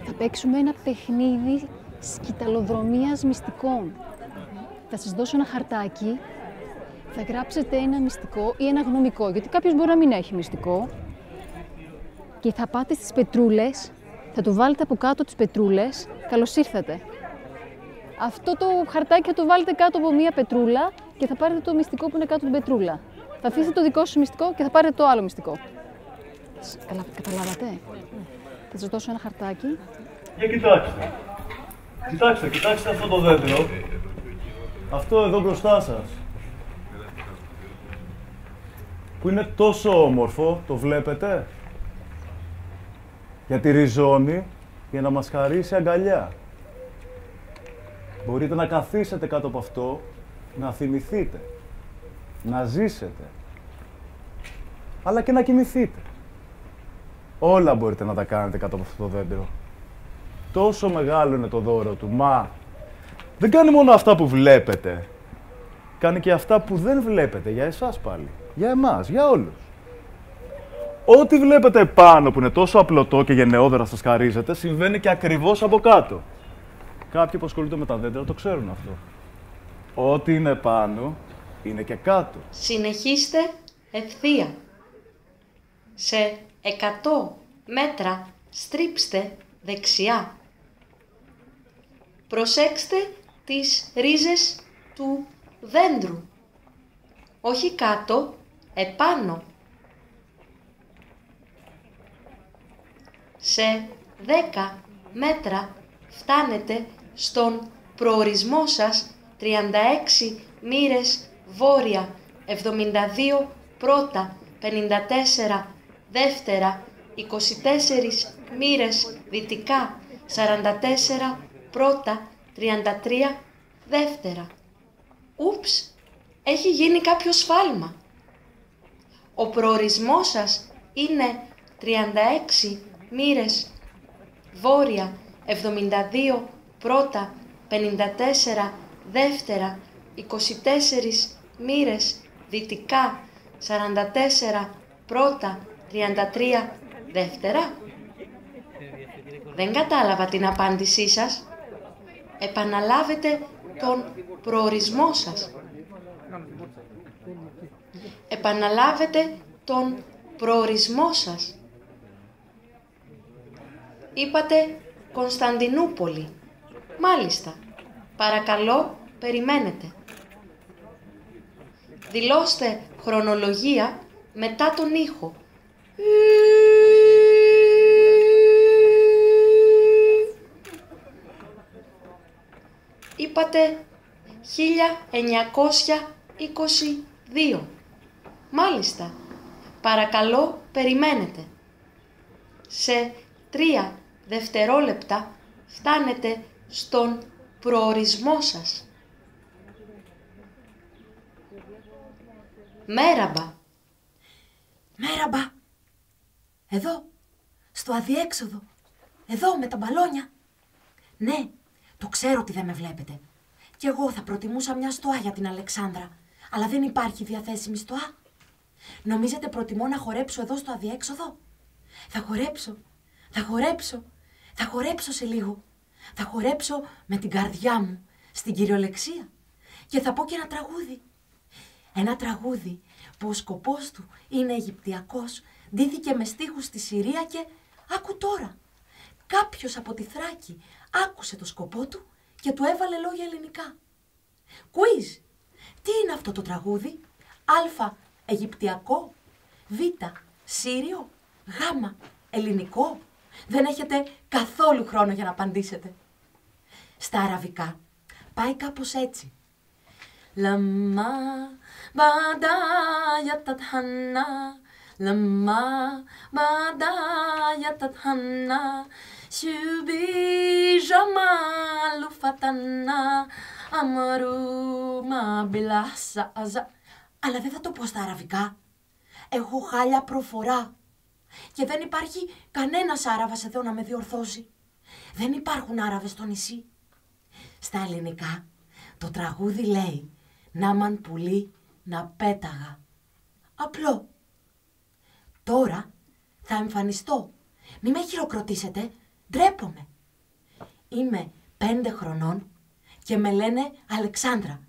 Θα παίξουμε ένα παιχνίδι σκυταλοδρομίας μυστικών. Θα σας δώσω ένα χαρτάκι, θα γράψετε ένα μυστικό ή ένα γνωμικό, γιατί κάποιος μπορεί να μην έχει μυστικό. Και θα πάτε στις πετρούλες, θα του βάλετε από κάτω τις πετρούλες. Καλώς ήρθατε. Αυτό το χαρτάκι θα το βάλετε κάτω από μία πετρούλα και θα πάρετε το μυστικό που είναι κάτω από την πετρούλα. Θα αφήσετε το δικό σου μυστικό και θα πάρετε το άλλο μυστικό. Καταλάβατε? Θα σας δώσω ένα χαρτάκι. Για κοιτάξτε. Κοιτάξτε αυτό το δέντρο. Αυτό εδώ μπροστά σας. Που είναι τόσο όμορφο, το βλέπετε? Γιατί ριζώνει για να μας χαρίσει αγκαλιά. Μπορείτε να καθίσετε κάτω από αυτό, να θυμηθείτε, να ζήσετε, αλλά και να κοιμηθείτε. Όλα μπορείτε να τα κάνετε κάτω από αυτό το δέντρο. Τόσο μεγάλο είναι το δώρο του, μα δεν κάνει μόνο αυτά που βλέπετε. Κάνει και αυτά που δεν βλέπετε, για εσάς πάλι. Για εμάς, για όλους. Ό,τι βλέπετε πάνω που είναι τόσο απλωτό και γενναιόδωρα σας χαρίζεται, συμβαίνει και ακριβώς από κάτω. Κάποιοι που ασχολούνται με τα δέντρα το ξέρουν αυτό. Ό,τι είναι πάνω, είναι και κάτω. Συνεχίστε ευθεία. Σε 100 μέτρα στρίψτε δεξιά. Προσέξτε τις ρίζες του δέντρου. Όχι κάτω, επάνω. Σε 10 μέτρα φτάνετε στον προορισμό σας, 36 μοίρες βόρεια, 72 πρώτα, 54 δεύτερα, 24 μοίρες δυτικά, 44 πρώτα, 33 δεύτερα. Ούψ, έχει γίνει κάποιο σφάλμα. Ο προορισμός σας είναι 36 μοίρες βόρεια, 72 πρώτα, 54 δεύτερα, 24 μοίρες δυτικά, 44 πρώτα, 33 δεύτερα. Δεν κατάλαβα την απάντησή σας. Επαναλάβετε τον προορισμό σας. Επαναλάβετε τον προορισμό σας. Είπατε Κωνσταντινούπολη. Μάλιστα. Παρακαλώ, περιμένετε. Δηλώστε χρονολογία μετά τον ήχο. Είπατε 1922. Μάλιστα. Παρακαλώ, περιμένετε. Σε 3 δευτερόλεπτα φτάνετε στον προορισμό σας. Μέραμπα. Μέραμπα. Εδώ, στο αδιέξοδο. Εδώ με τα μπαλόνια. Ναι, το ξέρω ότι δεν με βλέπετε. Κι εγώ θα προτιμούσα μια στοά για την Αλεξάνδρα. Αλλά δεν υπάρχει διαθέσιμη στοά. Νομίζετε προτιμώ να χορέψω εδώ στο αδιέξοδο? Θα χορέψω. Θα χορέψω σε λίγο. Θα χορέψω με την καρδιά μου, στην κυριολεξία. Και θα πω και ένα τραγούδι. Ένα τραγούδι που ο σκοπός του είναι αιγυπτιακός, ντύθηκε με στίχους στη Συρία και άκου τώρα. Κάποιος από τη Θράκη άκουσε το σκοπό του και του έβαλε λόγια ελληνικά. Quiz. Τι είναι αυτό το τραγούδι? Α. Αιγυπτιακό. Β. Σύριο. Γ. Ελληνικό. Δεν έχετε καθόλου χρόνο για να απαντήσετε. Στα αραβικά πάει κάπως έτσι. Λαμά μπαντάγια τατχανά, λαμά μπαντάγια τατχανά, σιουμπι ζαμάλου φατανά, αμαρού μα μπιλάσα αζα. Αλλά δεν θα το πω στα αραβικά. Έχω χάλια προφορά. Και δεν υπάρχει κανένας Άραβας εδώ να με διορθώσει. Δεν υπάρχουν Άραβες στο νησί. Στα ελληνικά το τραγούδι λέει «Να μαν πουλί να πέταγα». Απλό. Τώρα θα εμφανιστώ. Μη με χειροκροτήσετε. Ντρέπομαι. Είμαι 5 χρονών και με λένε Αλεξάνδρα.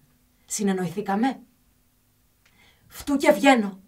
Συνεννοηθήκαμε? Φτού και βγαίνω.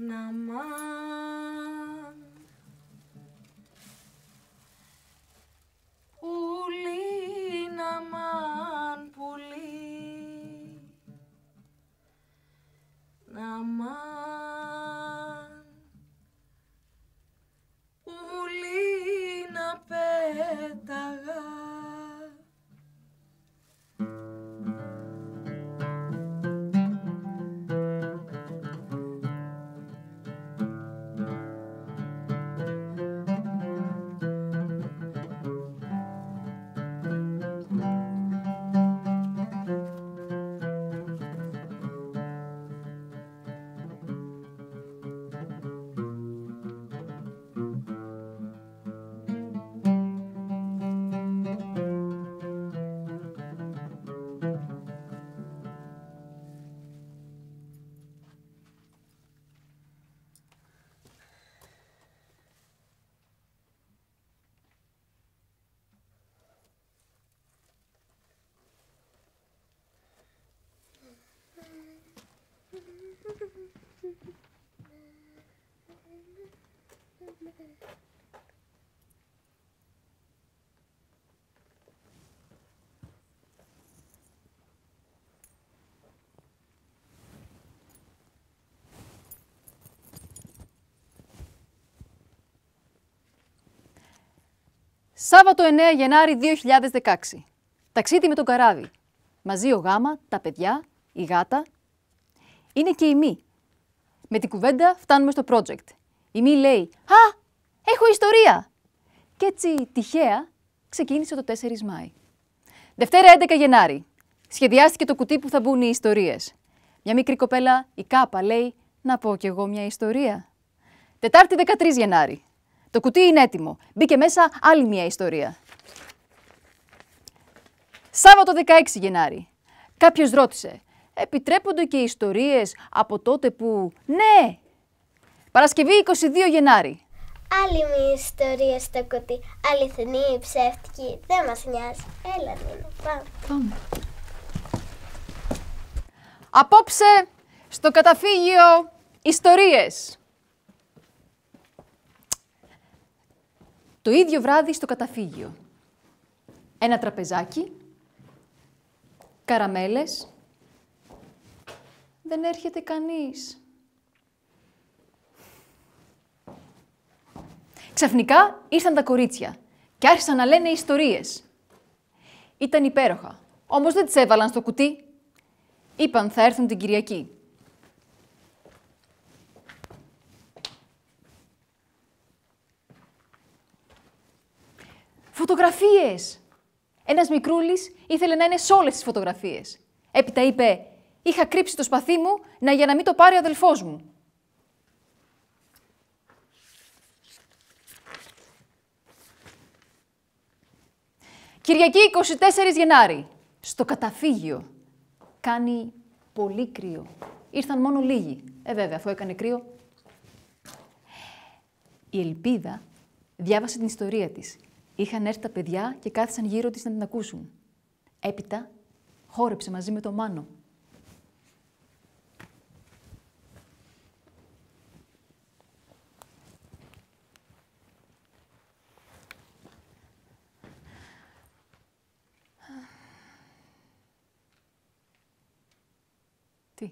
Ναμάν, πουλί, ναμάν, πουλί, ναμάν, πουλί να πέταγα. Σάββατο 9 Γενάρη 2016. Ταξίδι με τον καράβι. Μαζί ο Γάμα, τα παιδιά, η Γάτα. Είναι και η Μη. Με την κουβέντα φτάνουμε στο project. Η Μη λέει «Α, έχω ιστορία!» Κι έτσι τυχαία ξεκίνησε το 4 Μάη. Δευτέρα 11 Γενάρη. Σχεδιάστηκε το κουτί που θα μπουν οι ιστορίες. Μια μικρή κοπέλα, η Κάπα, λέει «Να πω κι εγώ μια ιστορία». Τετάρτη 13 Γενάρη. Το κουτί είναι έτοιμο. Μπήκε μέσα άλλη μια ιστορία. Σάββατο 16 Γενάρη. Κάποιος ρώτησε, επιτρέπονται και ιστορίες από τότε που... Ναι! Παρασκευή 22 Γενάρη. Άλλη μια ιστορία στο κουτί. Αληθινή ή ψεύτικη. Δεν μας νοιάζει. Έλα, Νίνο, πάμε. Απόψε στο καταφύγιο ιστορίες. Το ίδιο βράδυ στο καταφύγιο. Ένα τραπεζάκι. Καραμέλες. Δεν έρχεται κανείς. Ξαφνικά ήρθαν τα κορίτσια και άρχισαν να λένε ιστορίες. Ήταν υπέροχα, όμως δεν τις έβαλαν στο κουτί. Είπαν θα έρθουν την Κυριακή. Φωτογραφίες! Ένας μικρούλης ήθελε να είναι σε όλες τις φωτογραφίες. Έπειτα είπε, είχα κρύψει το σπαθί μου για να μην το πάρει ο αδελφός μου. Κυριακή 24 Γενάρη, στο καταφύγιο. Κάνει πολύ κρύο. Ήρθαν μόνο λίγοι. Βέβαια, αφού έκανε κρύο. Η Ελπίδα διάβασε την ιστορία της. Είχαν έρθει τα παιδιά και κάθισαν γύρω της να την ακούσουν. Έπειτα, χόρεψε μαζί με τον Μάνο. Τι?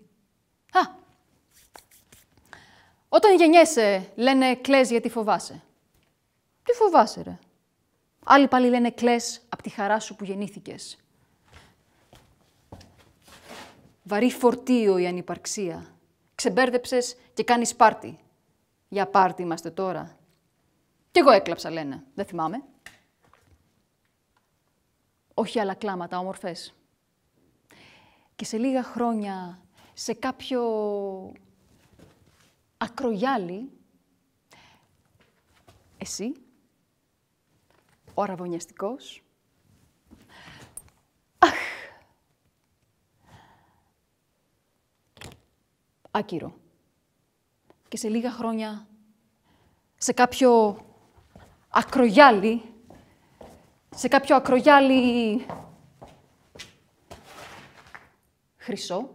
Όταν γεννιέσαι, λένε κλαις γιατί φοβάσαι. Τι φοβάσαι, ρε? Άλλοι πάλι λένε κλαις απ' τη χαρά σου που γεννήθηκες. Βαρύ φορτίο η ανυπαρξία. Ξεμπέρδεψες και κάνεις πάρτι. Για πάρτι είμαστε τώρα. Κι εγώ έκλαψα, λένε. Δεν θυμάμαι. Όχι άλλα κλάματα, όμορφες. Και σε λίγα χρόνια, σε κάποιο ακρογιάλι, εσύ, ο αραβωνιαστικός, άκυρο. Και σε λίγα χρόνια, σε κάποιο ακρογιάλι, χρυσό,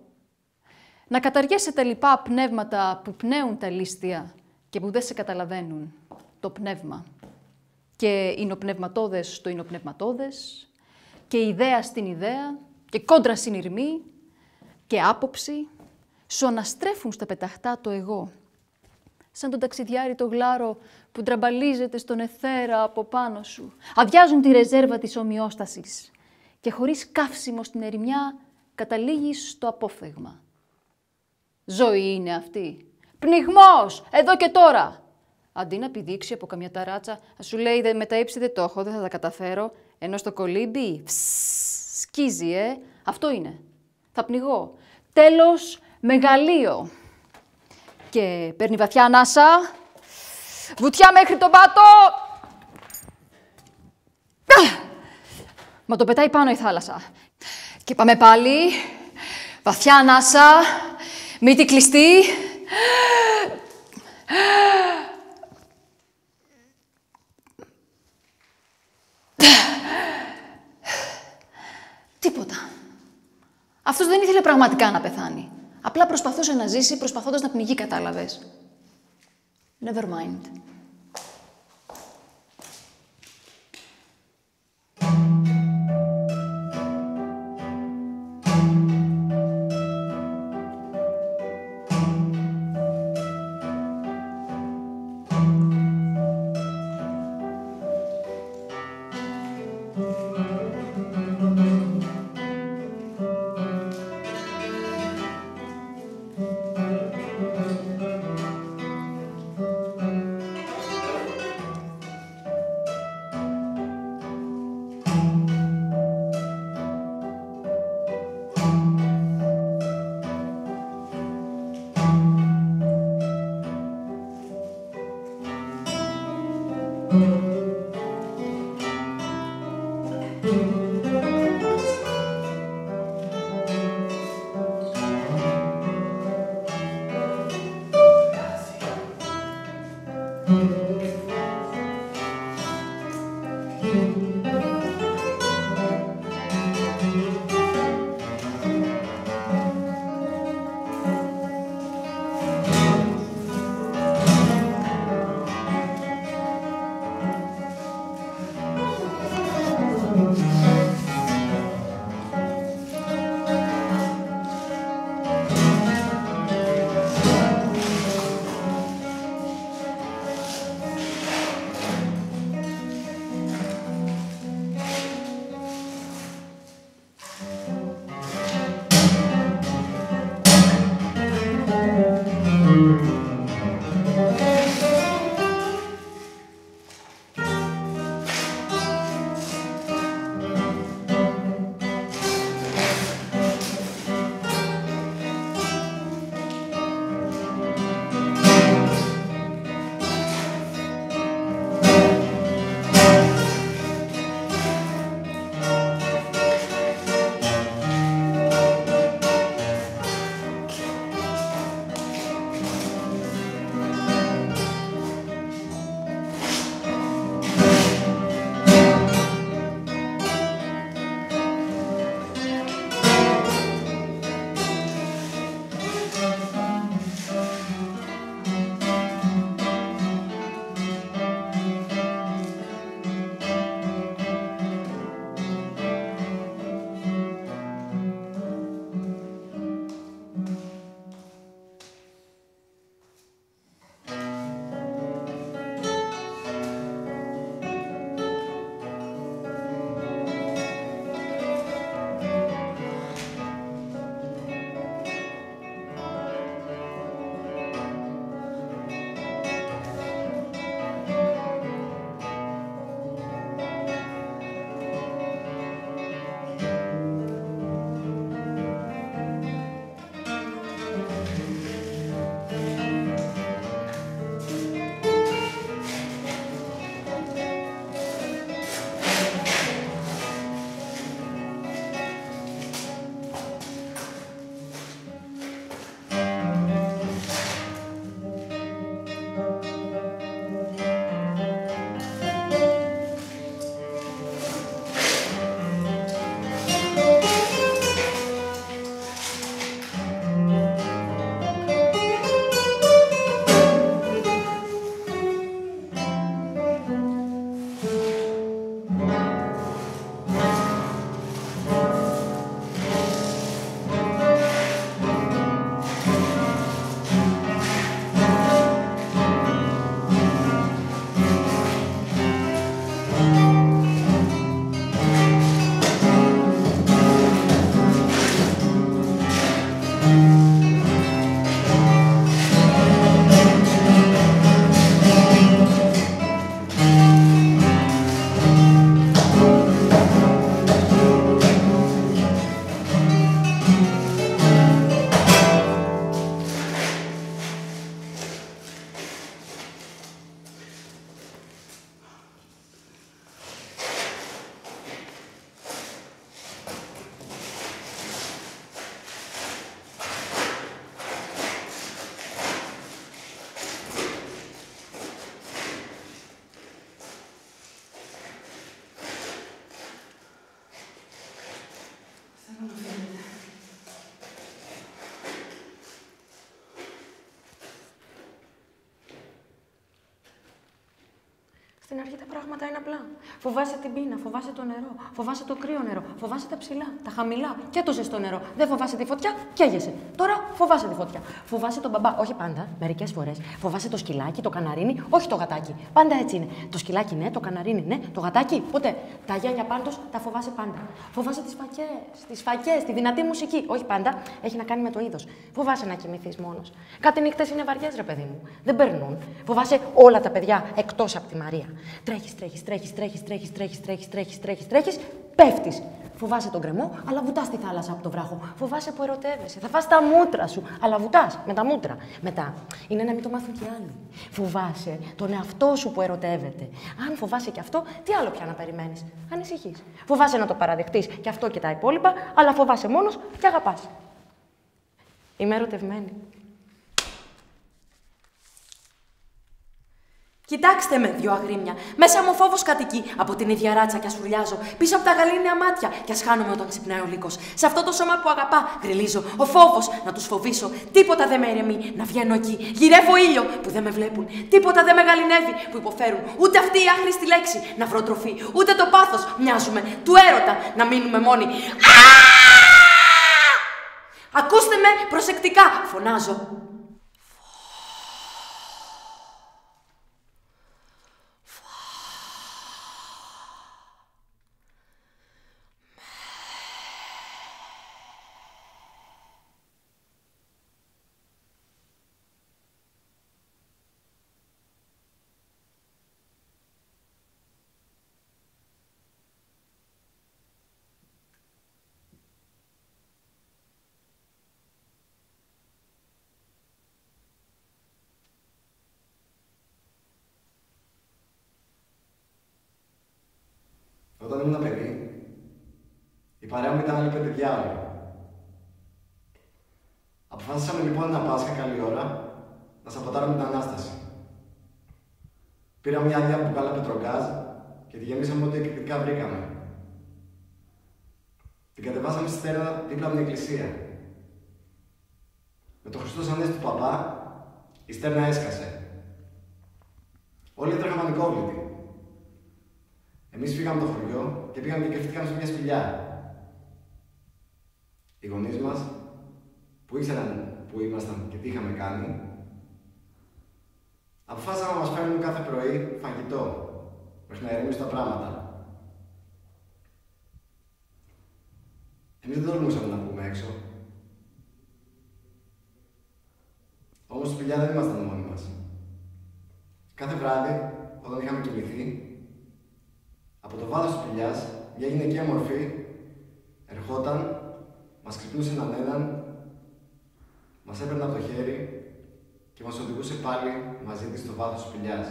να καταργέσαι τα λοιπά πνεύματα που πνέουν τα λίστια και που δεν σε καταλαβαίνουν το πνεύμα. Και εινοπνευματώδες στο εινοπνευματώδες, και ιδέα στην ιδέα, και κόντρα συνειρμή, και άποψη, σου αναστρέφουν στα πεταχτά το εγώ. Σαν τον ταξιδιάρη το γλάρο που τραμπαλίζεται στον εθέρα από πάνω σου. Αδειάζουν τη ρεζέρβα της ομοιόστασης και χωρίς καύσιμο στην ερημιά καταλήγεις στο απόφθεγμα. Ζωή είναι αυτή. Πνιγμός, εδώ και τώρα. Αντί να πηδήξει από καμιά ταράτσα, σου λέει με τα ύψη δεν το έχω, δεν θα τα καταφέρω, ενώ στο κολύμπι σκίζει, αυτό είναι. Θα πνιγώ. Τέλος, μεγαλείο. Και παίρνει βαθιά ανάσα, βουτιά μέχρι τον πάτο. Μα το πετάει πάνω η θάλασσα. Και πάμε πάλι, βαθιά ανάσα, μύτη κλειστή. Τίποτα. Αυτός δεν ήθελε πραγματικά να πεθάνει. Απλά προσπαθούσε να ζήσει προσπαθώντας να πνιγεί, κατάλαβες. Never mind. Στην αρχή τα πράγματα είναι απλά. Φοβάσαι την πείνα, φοβάσαι το νερό, φοβάσαι το κρύο νερό, φοβάσαι τα ψηλά, τα χαμηλά και το ζεστό νερό. Δεν φοβάσαι τη φωτιά, καίγεσαι. Τώρα φοβάσαι τη φωτιά. Φοβάσαι τον μπαμπά, όχι πάντα, μερικές φορές. Φοβάσαι το σκυλάκι, το καναρίνι, όχι το γατάκι. Πάντα έτσι είναι. Το σκυλάκι ναι, το καναρίνι ναι, το γατάκι ποτέ. Τα γένια πάντως τα φοβάσαι πάντα. Φοβάσαι τις φακές, τη δυνατή μουσική. Όχι πάντα, έχει να κάνει με το είδος. Φοβάσαι να κοιμηθείς μόνος. Κάτι νύχτες είναι βαριές, ρε παιδί μου. Δεν περνούν. Φοβάσαι όλα τα παιδιά εκτός από τη Μαρία. Τρέχεις, πέφτεις. Φοβάσαι τον κρεμό, αλλά βουτάς στη θάλασσα από το βράχο. Φοβάσαι που ερωτεύεσαι. Θα φας τα μούτρα σου, αλλά βουτάς με τα μούτρα. Μετά είναι να μην το μάθουν κι άλλοι. Φοβάσαι τον εαυτό σου που ερωτεύεται. Αν φοβάσαι κι αυτό, τι άλλο πια να περιμένεις. Ανησυχείς. Φοβάσαι να το παραδεχτείς κι αυτό και τα υπόλοιπα, αλλά φοβάσαι μόνος και αγαπάς. Είμαι ερωτευμένη. Κοιτάξτε με, δυο αγρίμια. Μέσα μου ο φόβος κατοικεί. Από την ίδια ράτσα κι ασουρλιάζω. Πίσω από τα γαλήνια μάτια κι χάνομαι όταν ξυπνάει ο λύκος. Σε αυτό το σώμα που αγαπά, γριλίζω. Ο φόβος να τους φοβήσω. Τίποτα δεν με ηρεμεί να βγαίνω εκεί. Γυρεύω ήλιο που δεν με βλέπουν. Τίποτα δεν με γαλινεύει που υποφέρουν. Ούτε αυτή η άχρηστη λέξη να βρω τροφή. Ούτε το πάθος μοιάζουμε. Του έρωτα να μείνουμε μόνοι. Ακούστε με προσεκτικά, φωνάζω. Όταν ήμουν παιδί, η παρέα μου ήταν άλλοι 5 διάολοι. Αποφάσισαμε λοιπόν ένα Πάσχα καλή ώρα να σαποτάρουμε την Ανάσταση. Πήραμε μια άδεια μπουκάλα πετρογκάζ και τη γεμίσαμε ό,τι εκρηκτικά βρήκαμε. Την κατεβάσαμε στη στέρνα δίπλα από την εκκλησία. Με το Χριστός Ανέστη του παπά, η στέρνα έσκασε. Όλοι έτρεχαν πανικόβλητοι. Εμείς φύγαμε το χωριό και πήγαμε και κρυφτήκαμε σε μια σπηλιά. Οι γονείς μας, που ήξεραν που ήμασταν και τι είχαμε κάνει, αποφάσισαν να μας φέρνουν κάθε πρωί φαγητό, μέχρι να ηρεμήσουν τα πράγματα. Εμείς δεν τολμούσαμε να βγούμε έξω. Όμως στη σπηλιά δεν ήμασταν μόνοι μας. Κάθε βράδυ, όταν είχαμε κοιμηθεί, από το βάθος της σπηλιάς, μια γυναικεία μορφή ερχόταν, μας ξυπνούσε έναν έναν, μας έπαιρνε από το χέρι και μας οδηγούσε πάλι μαζί της στο βάθος της σπηλιάς.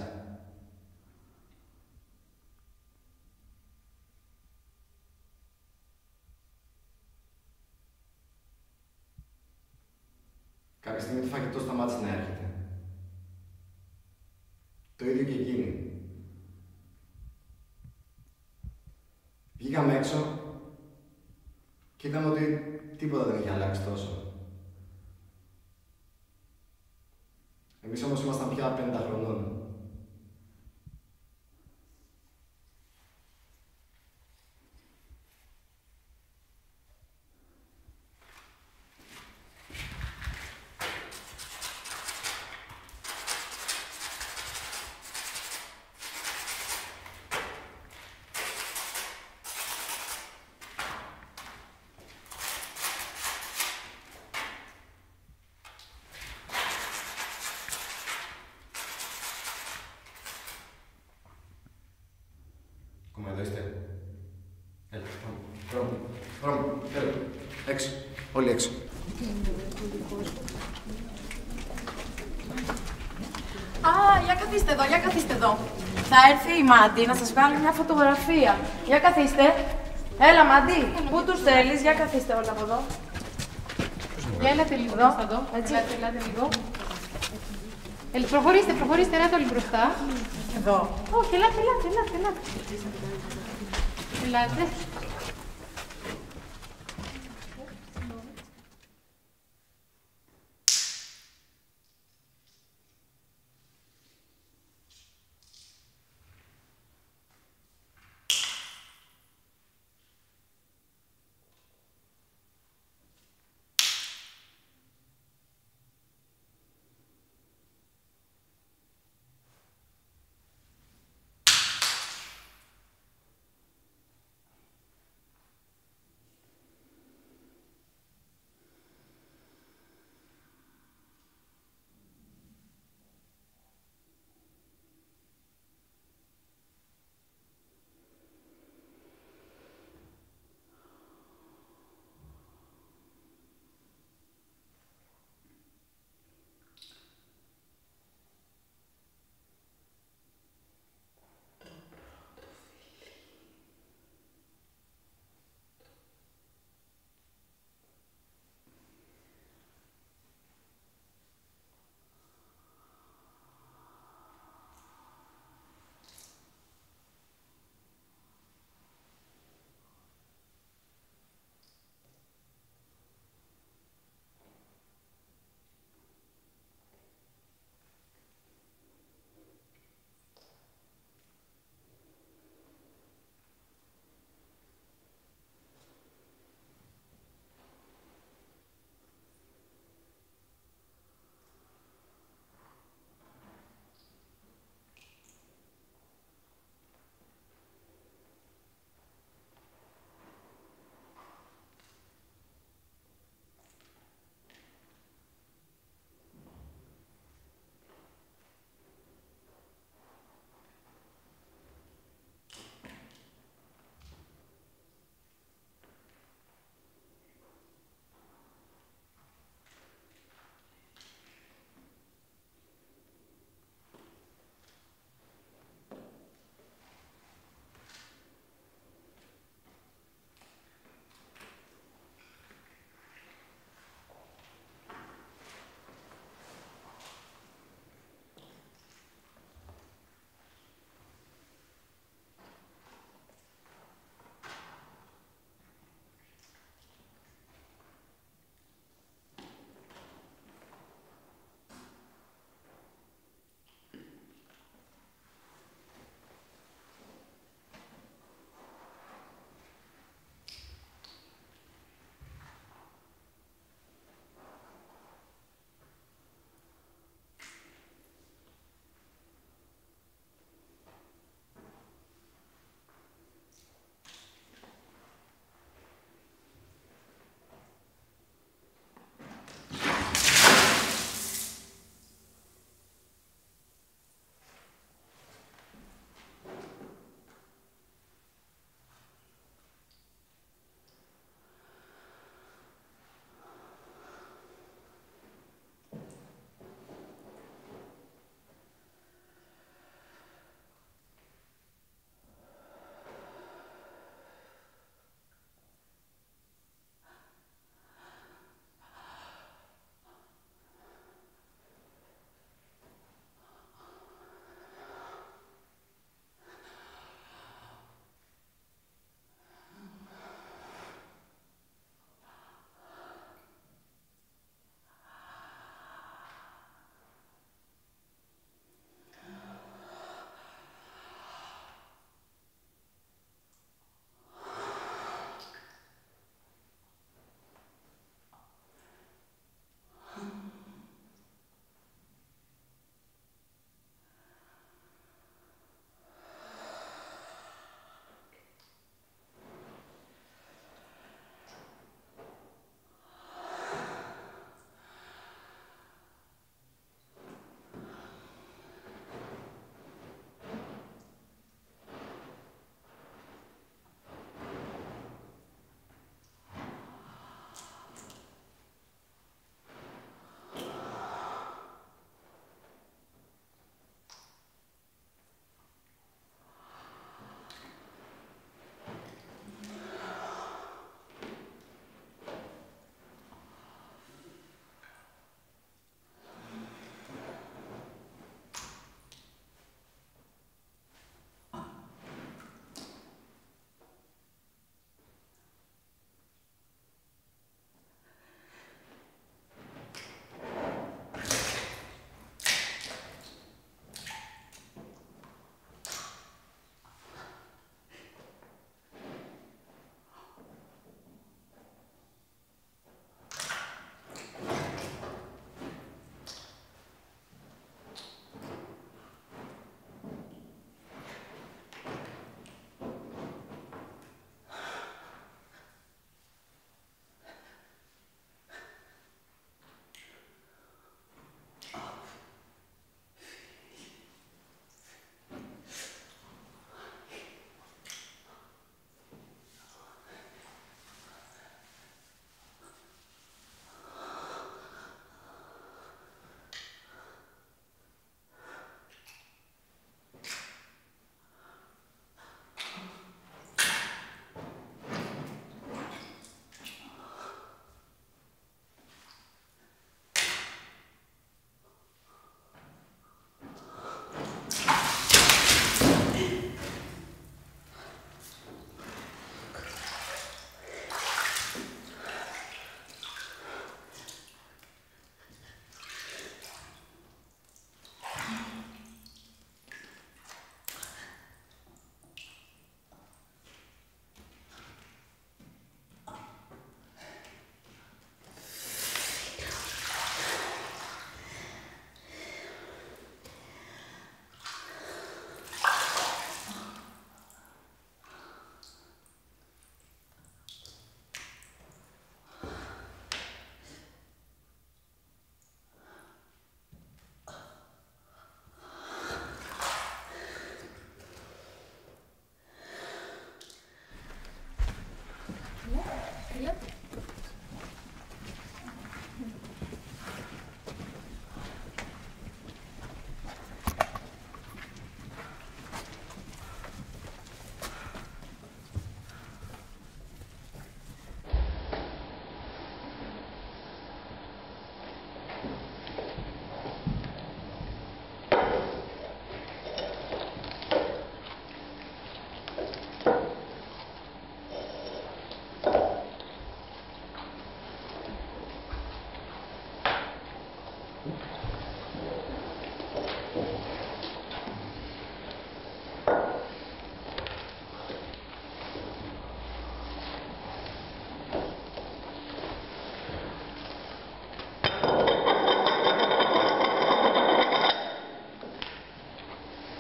Κάποια στιγμή το φαγητό σταμάτησε να έρχεται. Το ίδιο και εκείνη. Βγήκαμε έξω και είδαμε ότι τίποτα δεν είχε αλλάξει τόσο. Εμείς όμως ήμασταν πια 50 χρονών. Εδώ είστε. Έλα, πάμε. Έλα. Έξω. Όλοι έξω. Για καθίστε εδώ, για καθίστε εδώ. Θα έρθει η Μάντι να σας βγάλει μια φωτογραφία. Για καθίστε. Έλα, Μάντι. Πού τους θέλεις, για καθίστε όλα από εδώ. Για έλατε λίγο μπροστά εδώ. Ελάτε λίγο. Προχωρήστε, ελάτε όλοι μπροστά. Εδώ. Όχι, ελάτε. Ελάτε.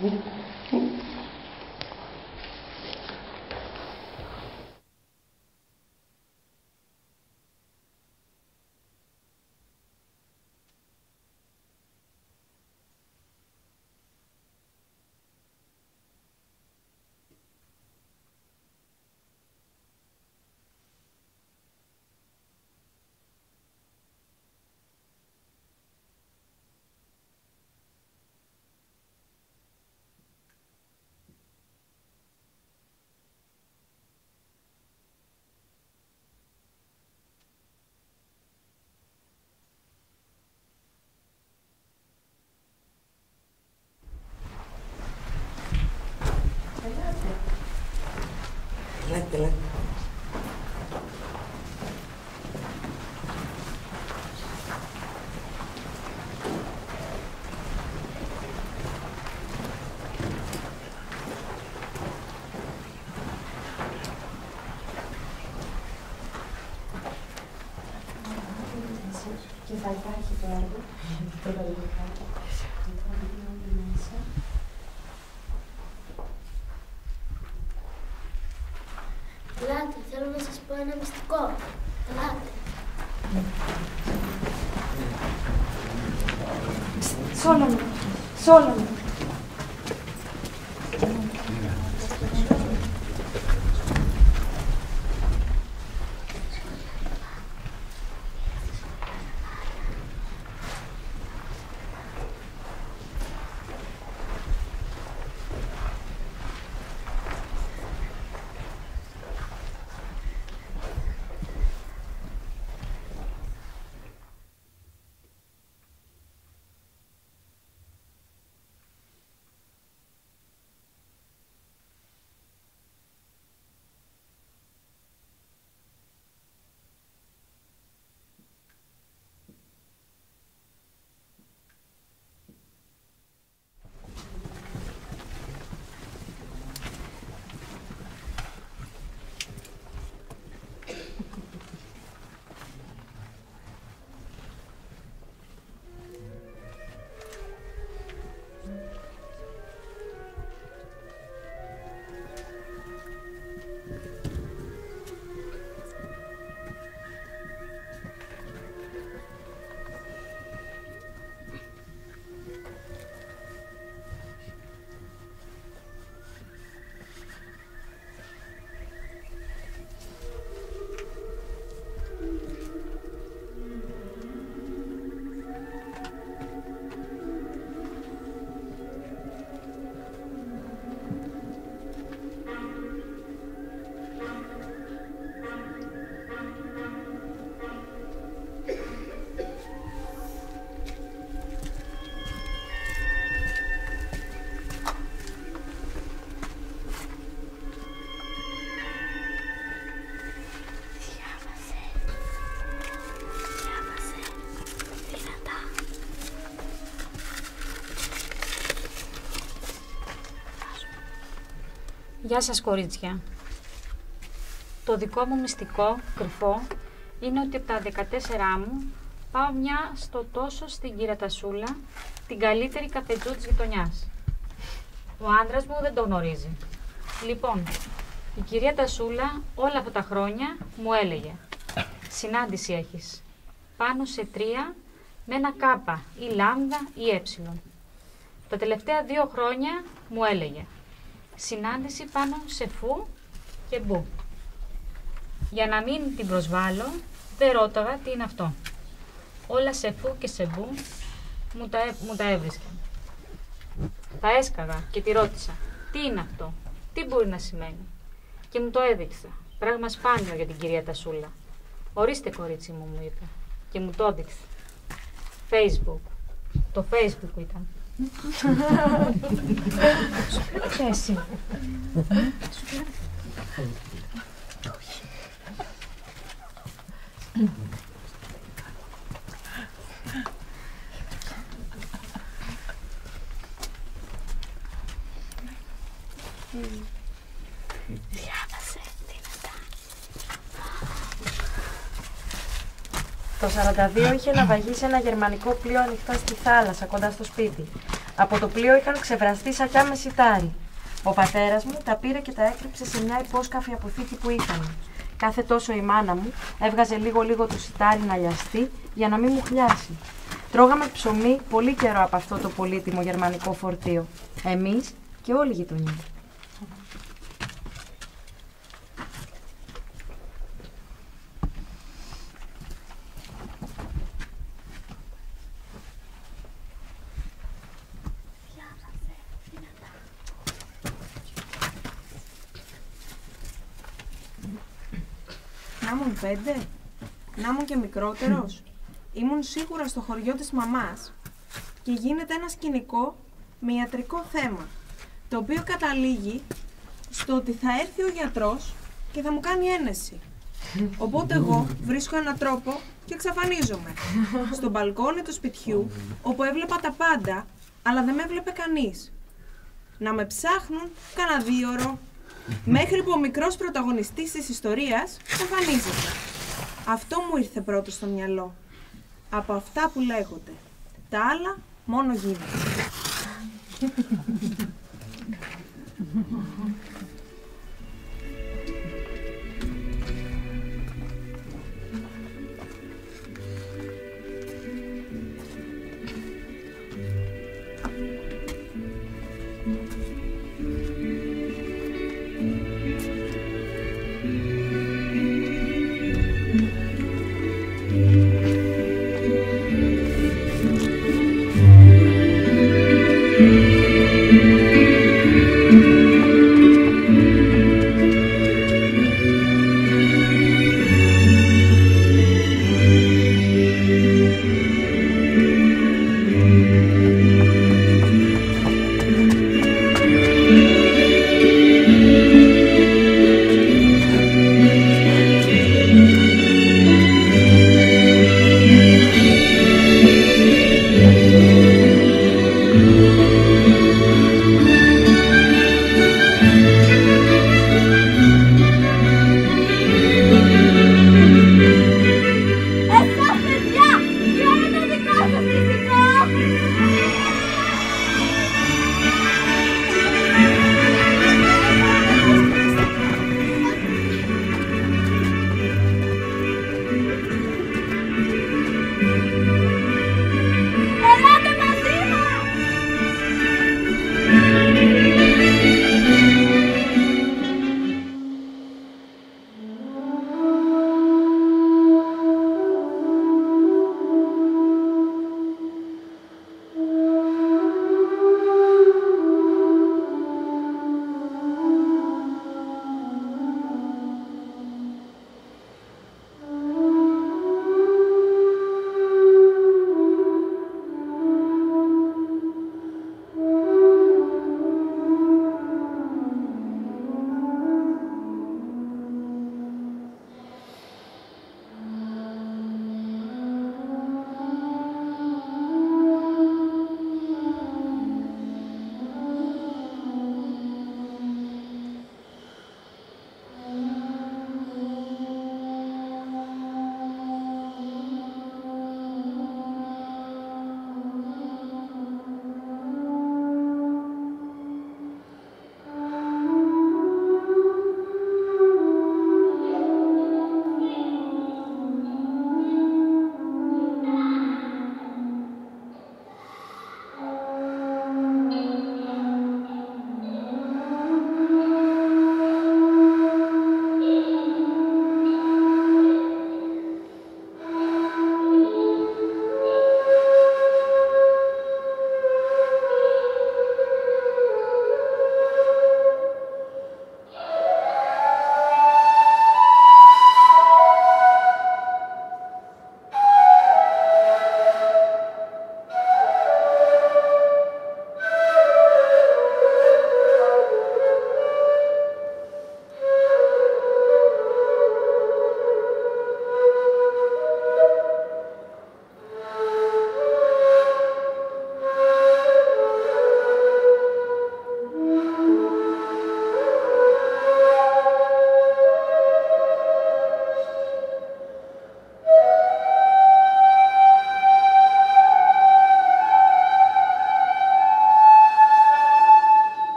Ελάτε. Και θα υπάρχει το έργο. Ελάτε, θέλω να σας πω ένα μυστικό. Ελάτε. Σόλωνο. Γεια σας κορίτσια. Το δικό μου μυστικό, κρυφό, είναι ότι από τα 14 μου πάω μια στο τόσο στην κυρία Τασούλα, την καλύτερη καφετζού της γειτονιάς. Ο άντρας μου δεν το γνωρίζει. Λοιπόν, η κυρία Τασούλα όλα αυτά τα χρόνια μου έλεγε «Συνάντηση έχεις, πάνω σε 3 με ένα κάπα ή λάμδα ή έψιλον». Τα τελευταία 2 χρόνια μου έλεγε «Συνάντηση πάνω σε φου και μπου». Για να μην την προσβάλλω, δεν ρώταγα τι είναι αυτό. Όλα σε φου και σε μπου μου τα έβρισκε. Τα έσκαγα και τη ρώτησα τι είναι αυτό, τι μπορεί να σημαίνει. Και μου το έδειξε, πράγμα σπάνιο για την κυρία Τασούλα. «Ορίστε κορίτσι μου», μου είπε, και μου το έδειξε. Facebook. Το Facebook ήταν. Σου πήρε εσύ. Διάβασε δυνατά. Το 42 είχε ναυαγίσει ένα γερμανικό πλοίο ανοιχτά στη θάλασσα κοντά στο σπίτι. Από το πλοίο είχαν ξεβραστεί σακιά με σιτάρι. Ο πατέρας μου τα πήρε και τα έκρυψε σε μια υπόσκαφη αποθήκη που είχαν. Κάθε τόσο η μάνα μου έβγαζε λίγο το σιτάρι να λιαστεί για να μην μου χλιάσει. Τρώγαμε ψωμί πολύ καιρό από αυτό το πολύτιμο γερμανικό φορτίο. Εμείς και όλη η γειτονιά. Να ήμουν 5, να ήμουν και μικρότερος. Ήμουν σίγουρα στο χωριό της μαμάς και γίνεται ένα σκηνικό με ιατρικό θέμα, το οποίο καταλήγει στο ότι θα έρθει ο γιατρός και θα μου κάνει ένεση. Οπότε εγώ βρίσκω έναν τρόπο και εξαφανίζομαι στο μπαλκόνι του σπιτιού, όπου έβλεπα τα πάντα, αλλά δεν με έβλεπε κανείς. Να με ψάχνουν κάνα 2ωρο, μέχρι που ο μικρός πρωταγωνιστής της ιστορίας εμφανίζεται. Αυτό μου ήρθε πρώτο στο μυαλό. Από αυτά που λέγονται. Τα άλλα μόνο γίνονται.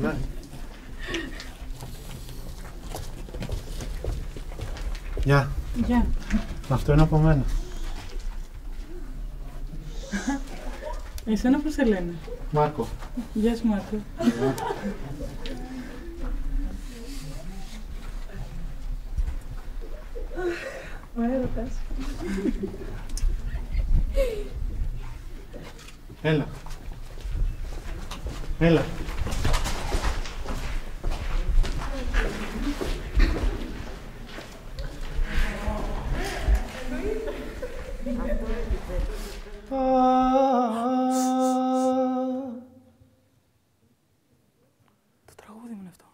Ναι. Γεια. Γεια. Αυτό είναι από μένα. Εσένα πώς σε λένε? Μάρκο. Γεια σου, Μάρκο. Ο έρωτας. Έλα. Έλα. Το τραγούδι μου είναι αυτό.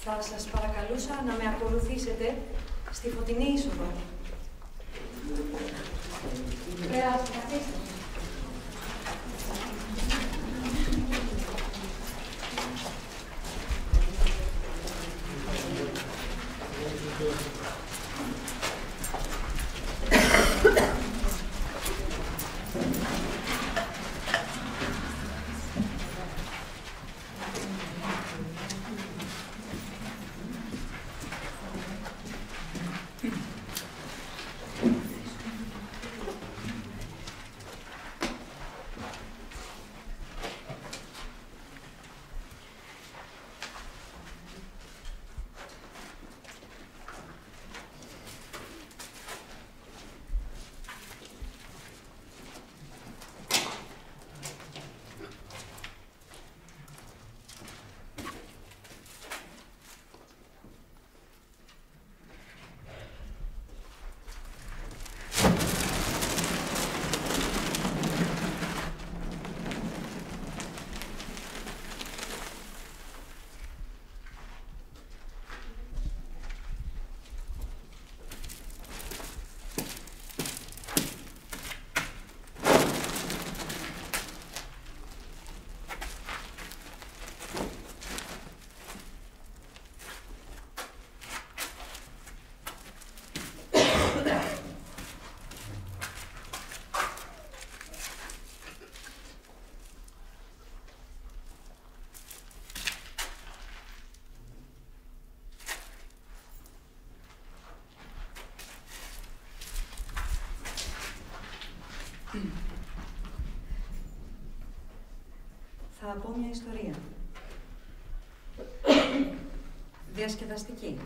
Θα σας παρακαλούσα να με ακολουθήσετε στη φωτεινή είσοδο. Περάστε, καθίστε. Θα πω μια ιστορία. Διασκεδαστική.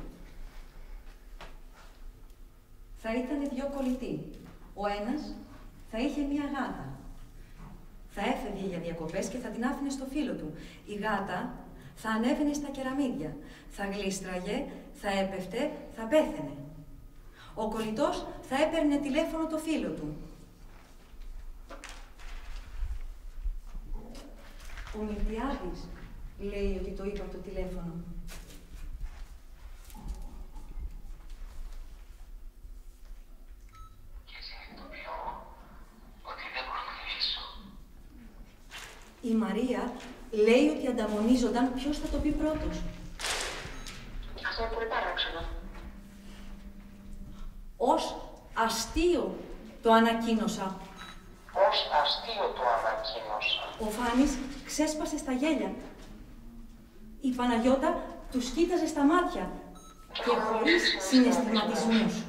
Θα ήταν δυο κολλητοί. Ο ένας θα είχε μια γάτα. Θα έφευγε για διακοπές και θα την άφηνε στο φίλο του. Η γάτα θα ανέβαινε στα κεραμίδια, θα γλίστραγε, θα έπεφτε, θα πέθαινε. Ο κολλητός θα έπαιρνε τηλέφωνο το φίλο του. Ο Μιλτιάδης λέει ότι το είπα από το τηλέφωνο. Η Μαρία λέει ότι ανταμονίζονταν ποιος θα το πει πρώτος. Αυτό είναι πολύ παράξενο. Ως αστείο το ανακοίνωσα. Ως αστείο το ανακοίνωσα. Ο Φάνης ξέσπασε στα γέλια. Η Παναγιώτα τους κοίταζε στα μάτια και χωρίς συναισθηματισμούς.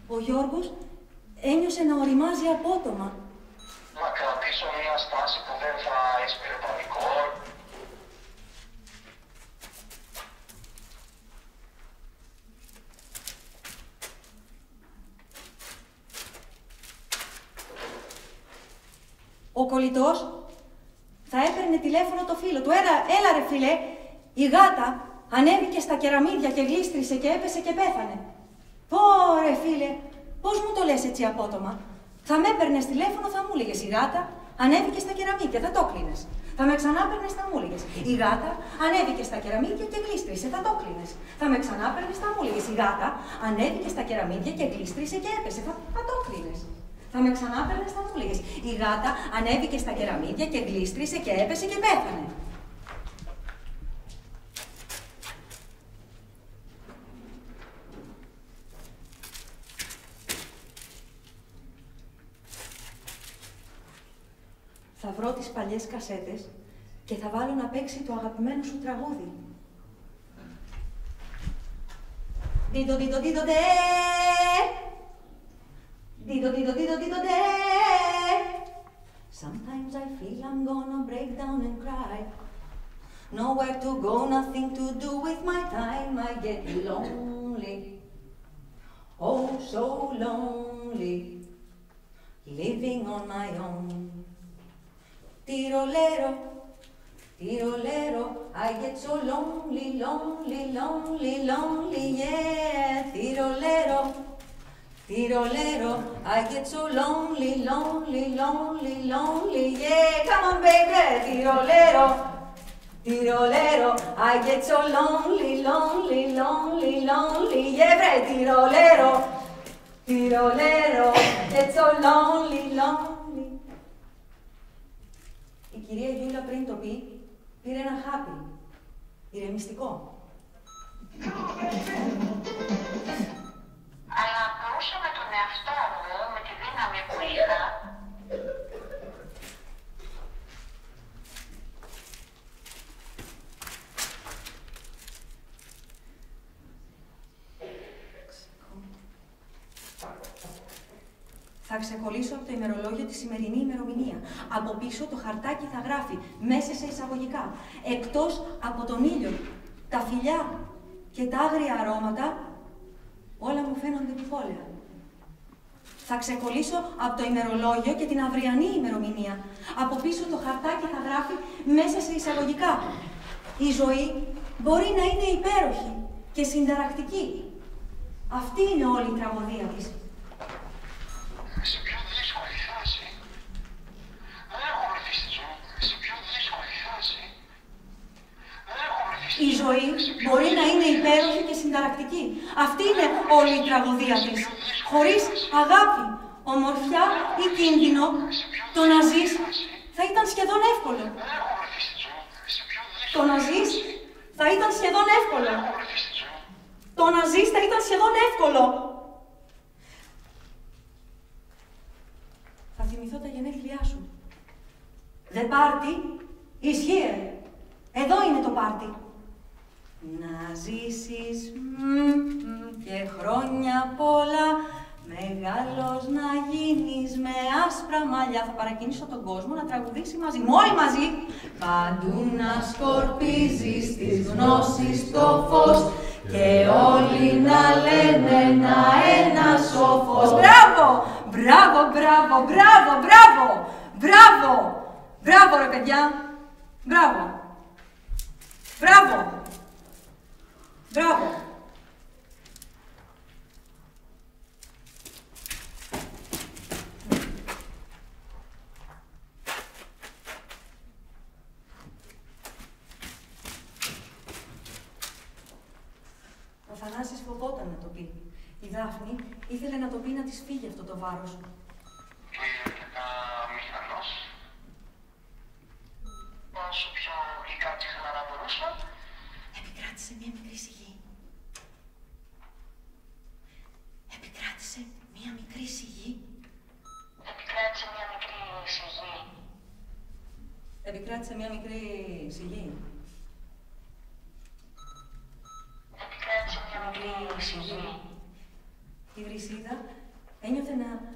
Ο Γιώργος ένιωσε να οριμάζει απότομα. Να κρατήσω μια στάση που δεν θα έσπηρε πανικό. Ο κολλητός θα έπαιρνε τηλέφωνο το φίλο του. Έλα ρε φίλε, η γάτα ανέβηκε στα κεραμίδια και γλίστρισε και έπεσε και πέθανε. Πω ρε φίλε, πώς μου το λες έτσι απότομα. Θα με έπαιρνες τηλέφωνο, θα μου έλεγες η γάτα ανέβηκε στα κεραμίδια, δεν το κλείνες. Θα με ξανάπαιρνες, θα μου έλεγες η γάτα ανέβηκε στα κεραμίδια και γλίστρισε, θα το κλείνες. Θα με ξανάπαιρνες, θα μου έλεγες η γάτα ανέβηκε στα κεραμίδια και γλίστρισε και έπεσε, θα το κλείνες. Θα με ξανάπαιρνες, θα μου έλεγες η γάτα ανέβηκε στα κεραμίδια και γλίστρισε και έπεσε και πέθανε. Θα βρω τις παλιές κασέτες και θα βάλω να παίξει το αγαπημένο σου τραγούδι. Δίδο, δίδο, δίδο, δε. Δίδο, δίδο, δίδο, δίδο, δε. Sometimes I feel I'm gonna break down and cry. Nowhere to go, nothing to do with my time. I get lonely. Oh, so lonely. Living on my own. Tirolero, tirolero, I get so lonely, lonely, lonely, lonely, yeah. Tirolero, tirolero, I get so lonely, lonely, lonely, lonely, yeah. Come on, baby, tirolero, tirolero, I get so lonely, lonely, lonely, lonely, yeah. Tirolero, tirolero, it's so lonely, lonely. Η κυρία Γιούλα πριν το πει, πήρε ένα χάπι. Ηρεμιστικό. Αλλά μπορούσα με τον εαυτό μου, με τη δύναμη που είχα, Θα ξεκολλήσω από το ημερολόγιο τη σημερινή ημερομηνία. Από πίσω το χαρτάκι θα γράφει, μέσα σε εισαγωγικά, εκτός από τον ήλιο, τα φιλιά και τα άγρια αρώματα, όλα μου φαίνονται επιπόλαια. Θα ξεκολλήσω από το ημερολόγιο και την αυριανή ημερομηνία. Από πίσω το χαρτάκι θα γράφει, μέσα σε εισαγωγικά. Η ζωή μπορεί να είναι υπέροχη και συνταρακτική. Αυτή είναι όλη η τραγωδία της. σε πιο δύσκολη φάση. Δεν έχω βρεθεί στη ζωή. Σε πιο δύσκολη φάση. Δεν έχω βρεθεί στη ζωή. Η ζωή μπορεί να είναι υπέροχη και συνταρακτική. Αυτή είναι όλη η τραγωδία της. Χωρίς αγάπη, ομορφιά ή κίνδυνο, το να ζεις θα ήταν σχεδόν εύκολο. Το να ζεις θα ήταν σχεδόν εύκολο. Το να ζεις θα ήταν σχεδόν εύκολο. Θα θυμηθώ τα γενέθλιά σου. The party is here. Εδώ είναι το πάρτι. Να ζήσεις και χρόνια πολλά, μεγάλος να γίνεις με άσπρα μαλλιά. Θα παρακινήσω τον κόσμο να τραγουδήσει μαζί μου, όλοι μαζί. Παντού να σκορπίζεις της γνώσης το φως και όλοι να λένε ένα σοφός. Μπράβο! Μπράβο, μπράβο, μπράβο, μπράβο! Μπράβο! Μπράβο ρε παιδιά! Μπράβο! Μπράβο! Μπράβο! Ο Θανάσης φοβόταν να το πει. Η Δάφνη ήθελε να το πει να της φύγει αυτό το βάρος. Και αρκετά μηχανός. Όσο πιο γλυκά και χαλαρά μπορούσα. Επικράτησε μια μικρή σιγή. Επικράτησε μια μικρή σιγή. Επικράτησε μια μικρή σιγή. Επικράτησε μια μικρή σιγή. Επικράτησε μια μικρή σιγή. Η Βρυσίδα ένιωθε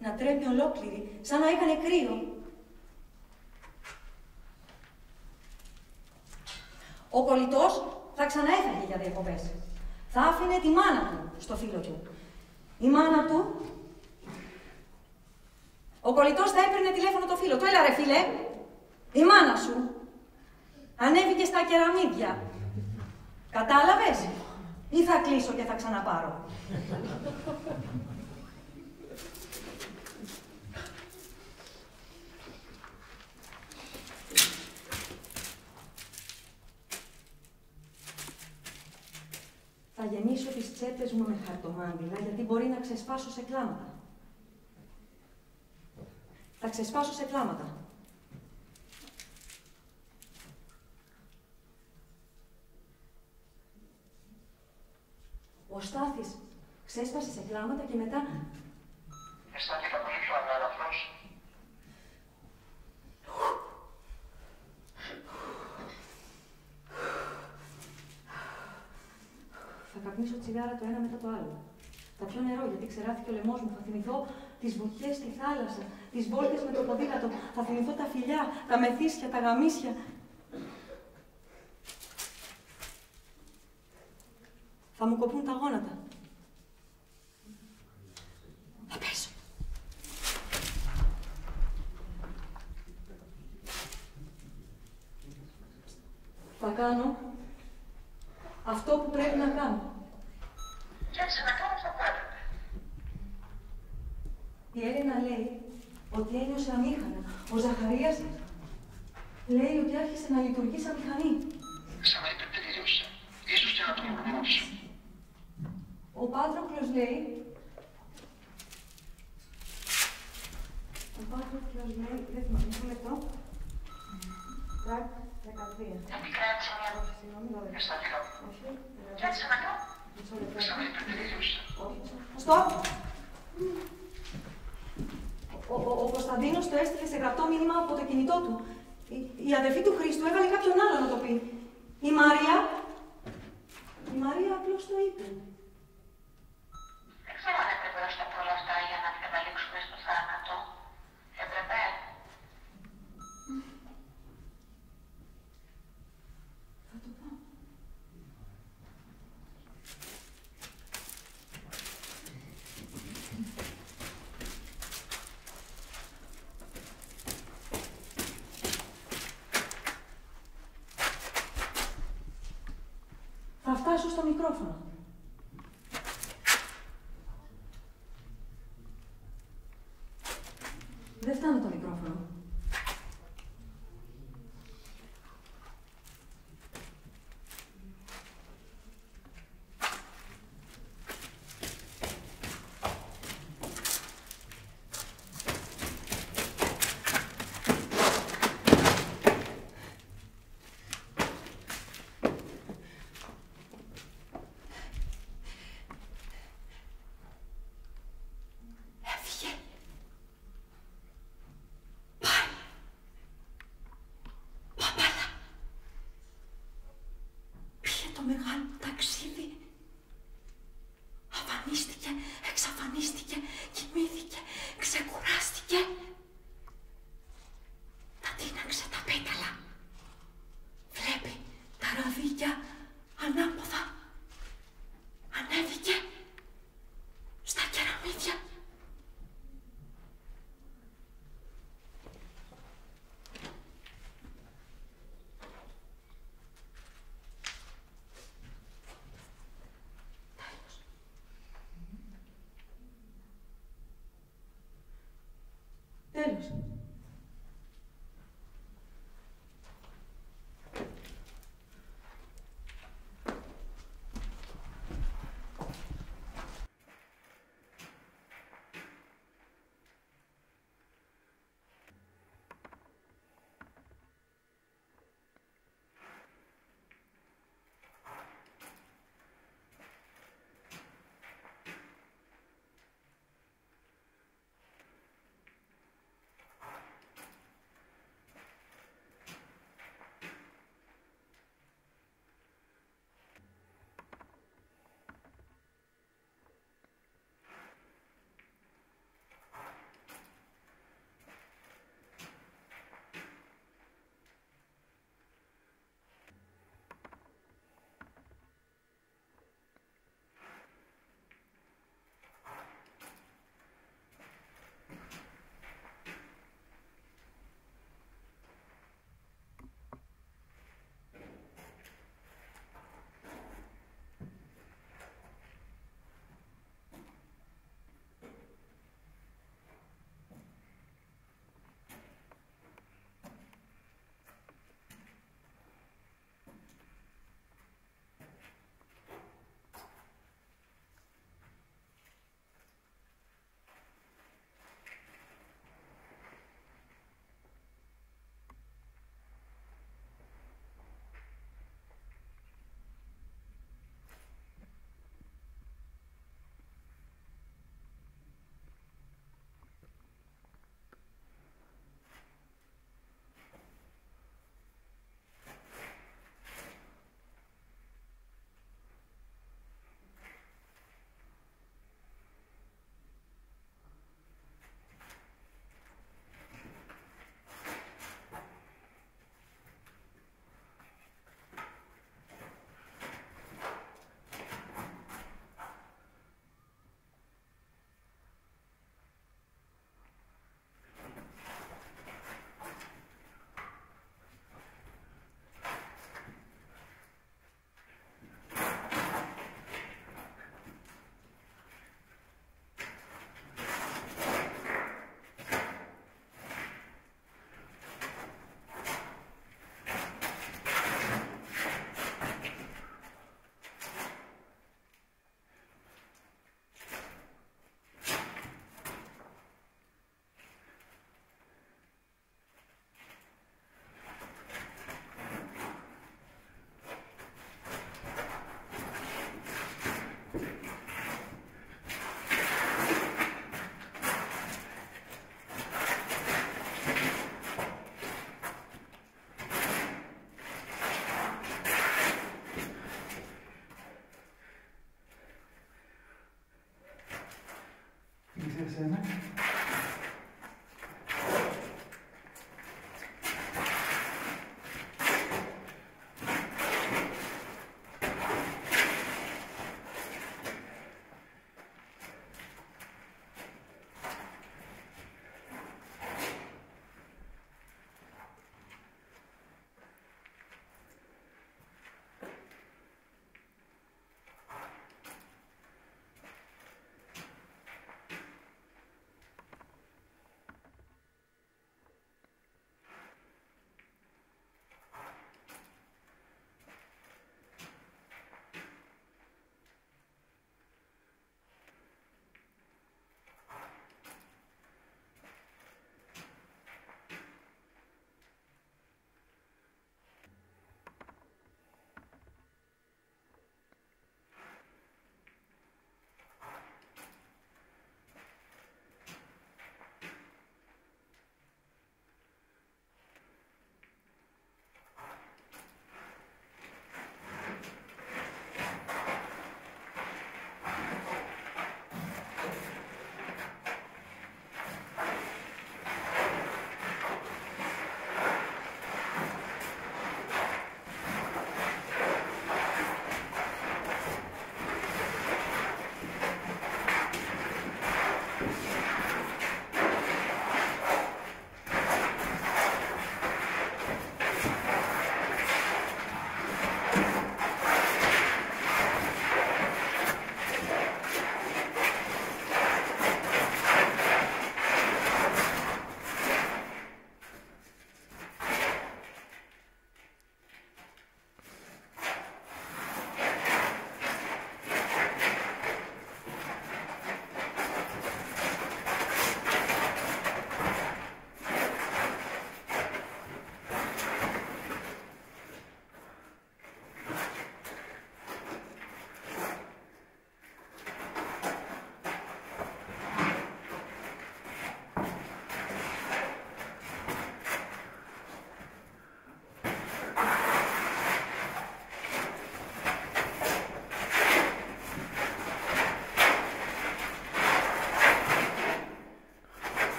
να τρέμει ολόκληρη, σαν να έκανε κρύο. Ο κολλητός θα ξαναέφευγε για διακοπές. Θα άφηνε τη μάνα του στο φίλο του. Η μάνα του... Ο κολλητός θα έπαιρνε τηλέφωνο το φίλο του. Έλα ρε φίλε, η μάνα σου ανέβηκε στα κεραμίδια. Κατάλαβες? Ή θα κλείσω και θα ξαναπάρω. Θα γεμίσω τις τσέπες μου με χαρτομάντιλα, γιατί μπορεί να ξεσπάσω σε κλάματα. Θα ξεσπάσω σε κλάματα. Ο Στάθης ξέσπασε σε κλάματα και μετά... Αισθάνθηκα πολύ πιο αγάλαφρος. Θα καπνίσω τσιγάρα το ένα μετά το άλλο. Θα πιω νερό γιατί ξεράθηκε ο λαιμός μου. Θα θυμηθώ τις βουτιές στη θάλασσα, τις βόλτες με το ποδήλατο. Θα θυμηθώ τα φιλιά, τα μεθύσια, τα γαμίσια. Θα μου κοπούν τα γόνατα. Θα πέσω. Θα κάνω αυτό που πρέπει να κάνω. Και έτσι να κάνω αυτό που έπρεπε. Η Έλενα λέει ότι ένιωσε αμήχανα. Ο Ζαχαρίας λέει ότι άρχισε να λειτουργεί σαν μηχανή. Σαν να είπε τελείωσε. Ίσως και να τον γνώρισε. Ο Πάτροκλος λέει... δεν θυμάμαι, μισό λεπτό. Τρακ, 13. Επικράτησε μια... Αισθάνθηκα. Και έτσι να κάνω. Σαν να είπε τελείωσε. Στοπ! Ο Κωνσταντίνος το έστειλε σε γραπτό μήνυμα από το κινητό του. Η αδερφή του Χρήστου έβαλε κάποιον άλλο να το πει. Η Μαρία απλώς το είπε. Δεν ξέρω αν έπρεπε να στα πω όλα αυτά για να καταλήξουμε στο θάνατο. Έπρεπε. Θα το πω. Θα φτάσω στο μικρόφωνο. Δεν φτάνω το μικρόφωνο. Μεγάλο ταξίδι. Αφανίστηκε, εξαφανίστηκε, κοιμήθηκε, ξεκουράστηκε. Τα τίναξε τα πέταλα. Βλέπει τα ραδίκια ανάποδα. Ανέβηκε στα κεραμίδια.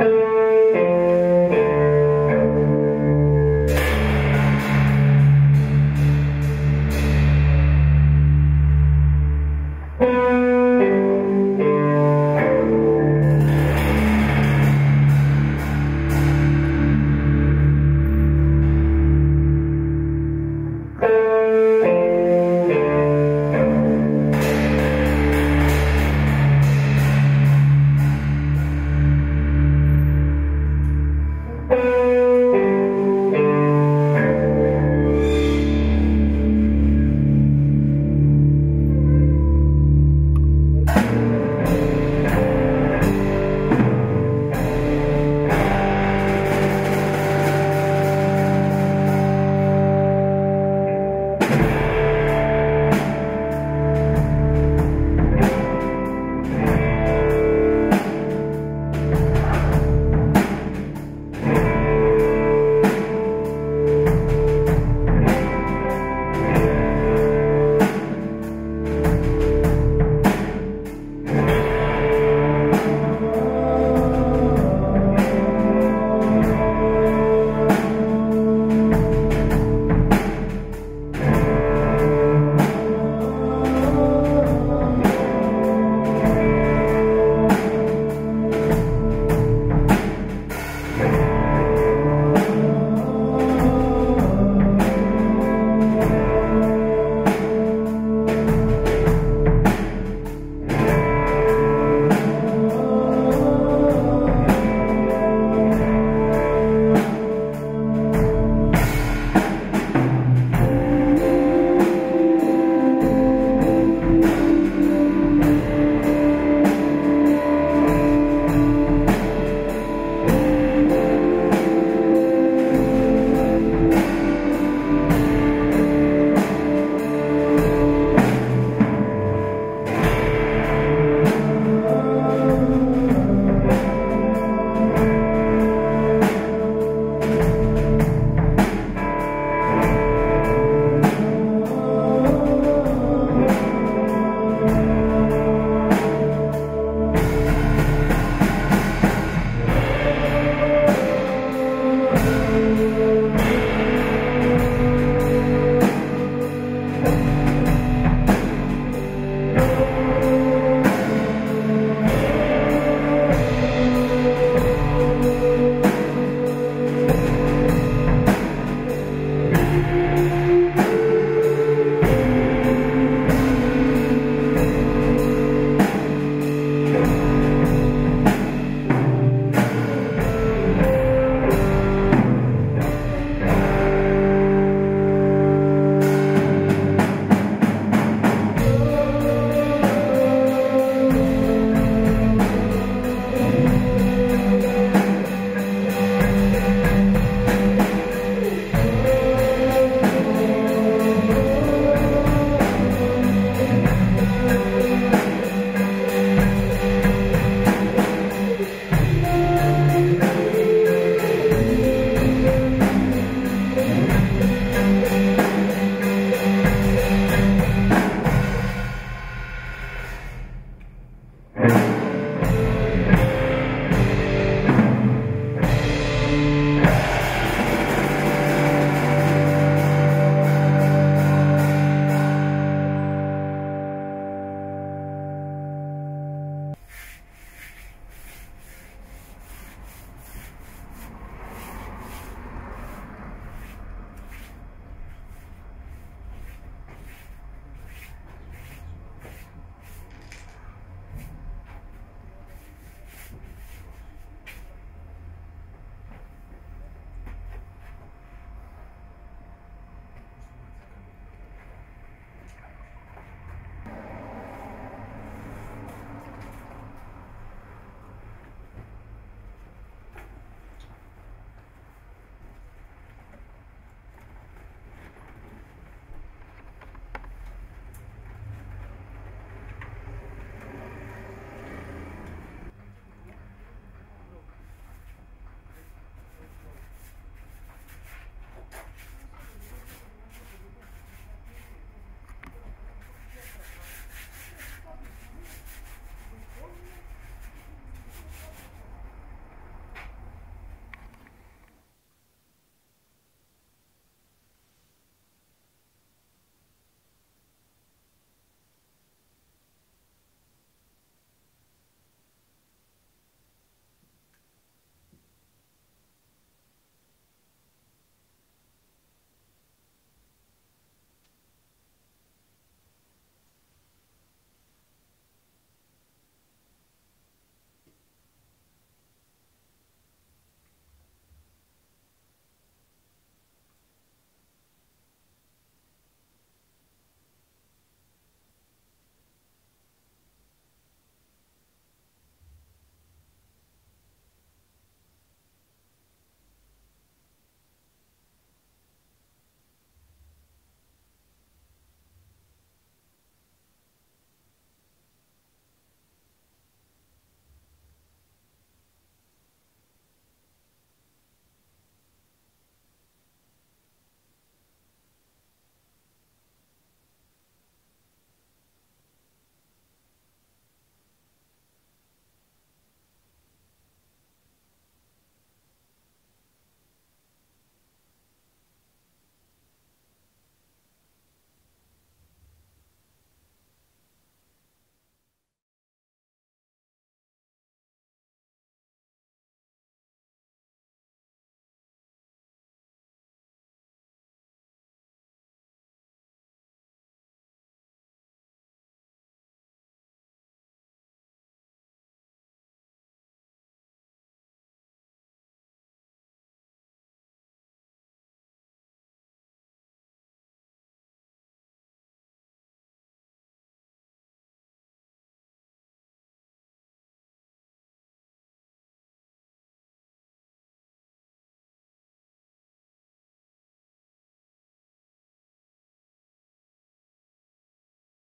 Thank you.